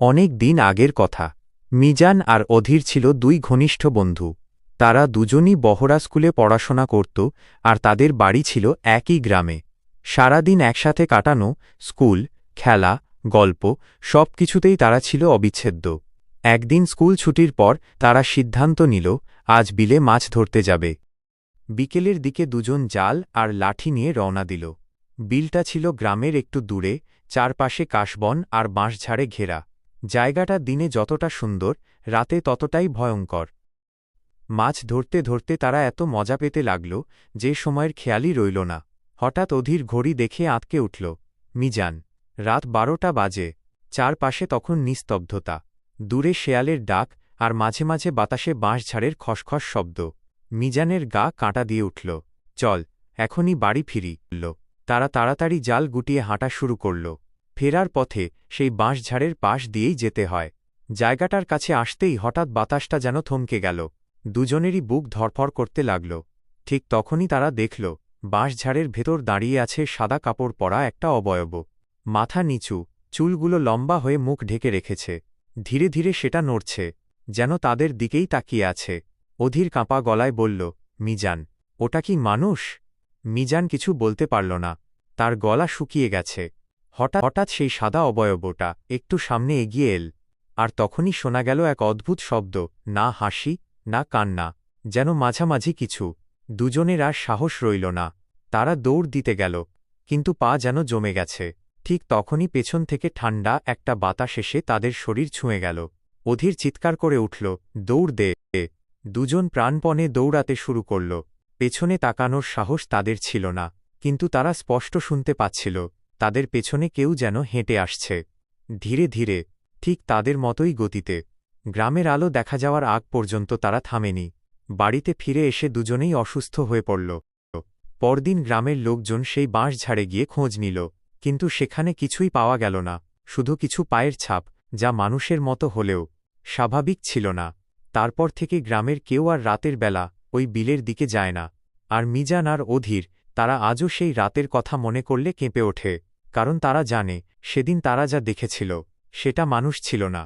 অনেক দিন আগের কথা। মিজান আর অধীর ছিল দুই ঘনিষ্ঠ বন্ধু। তারা দুজনই বহরা স্কুলে পড়াশোনা করত আর তাদের বাড়ি ছিল একই গ্রামে। সারাদিন একসাথে কাটানো, স্কুল, খেলা, গল্প, সব কিছুতেই তারা ছিল অবিচ্ছেদ্য। একদিন স্কুল ছুটির পর তারা সিদ্ধান্ত নিল আজ বিলে মাছ ধরতে যাবে। বিকেলের দিকে দুজন জাল আর লাঠি নিয়ে রওনা দিল। বিলটা ছিল গ্রামের একটু দূরে, চারপাশে কাশবন আর বাঁশঝাড়ে ঘেরা। জায়গাটা দিনে যতটা সুন্দর, রাতে ততটাই ভয়ঙ্কর। মাছ ধরতে ধরতে তারা এত মজা পেতে লাগল যে সময়ের খেয়ালই রইল না। হঠাৎ অধীর ঘড়ি দেখে আঁতকে উঠল। মিজান। রাত 12টা বাজে। চারপাশে তখন নিস্তব্ধতা। দূরে শেয়ালের ডাক আর মাঝে মাঝে বাতাসে বাঁশঝাড়ের খসখস শব্দ। মিজানের গা কাঁটা দিয়ে উঠল। চল, এখনই বাড়ি ফিরি। তারা তাড়াতাড়ি জাল গুটিয়ে হাঁটা শুরু করল। ফেরার পথে সেই বাঁশঝাড়ের পাশ দিয়েই যেতে হয়। জায়গাটার কাছে আসতেই হঠাৎ বাতাসটা যেন থমকে গেল। দুজনেরই বুক ধড়ফড় করতে লাগল। ঠিক তখনই তারা দেখল বাঁশঝাড়ের ভেতর দাঁড়িয়ে আছে সাদা কাপড় পরা একটা অবয়ব। মাথা নিচু, চুলগুলো লম্বা হয়ে মুখ ঢেকে রেখেছে। ধীরে ধীরে সেটা নড়ছে, যেন তাদের দিকেই তাকিয়ে আছে। অধীর কাঁপা গলায় বলল, মিজান, ওটা কি মানুষ? মিজান কিছু বলতে পারল না। তার গলা শুকিয়ে গেছে। হঠাৎ সেই সাদা অবয়বটা একটু সামনে এগিয়ে এল। আর তখনই শোনা গেল এক অদ্ভুত শব্দ, না হাসি, না কান্না, যেন মাঝামাঝি কিছু। দুজনের আর সাহস রইল না। তারা দৌড় দিতে গেল, কিন্তু পা যেন জমে গেছে। ঠিক তখনই পেছন থেকে ঠান্ডা একটা বাতাস এসে তাদের শরীর ছুঁয়ে গেল। অধীর চিৎকার করে উঠল, দৌড় দে! দুজন প্রাণপণে দৌড়াতে শুরু করল। পেছনে তাকানোর সাহস তাদের ছিল না, কিন্তু তারা স্পষ্ট শুনতে পাচ্ছিল তাদের পেছনে কেউ যেন হেঁটে আসছে। ধীরে ধীরে, ঠিক তাদের মতোই গতিতে। গ্রামের আলো দেখা যাওয়ার আগ পর্যন্ত তারা থামেনি। বাড়িতে ফিরে এসে দুজনেই অসুস্থ হয়ে পড়ল। পরদিন গ্রামের লোকজন সেই বাঁশঝাড়ে গিয়ে খোঁজ নিল, কিন্তু সেখানে কিছুই পাওয়া গেল না। শুধু কিছু পায়ের ছাপ, যা মানুষের মতো হলেও স্বাভাবিক ছিল না। তারপর থেকে গ্রামের কেউ আর রাতের বেলা ওই বিলের দিকে যায় না। আর মিজান আর অধীর, তারা আজও সেই রাতের কথা মনে করলে কেঁপে ওঠে, কারণ তারা জানে সেদিন তারা যা দেখেছিল সেটা মানুষ ছিল না,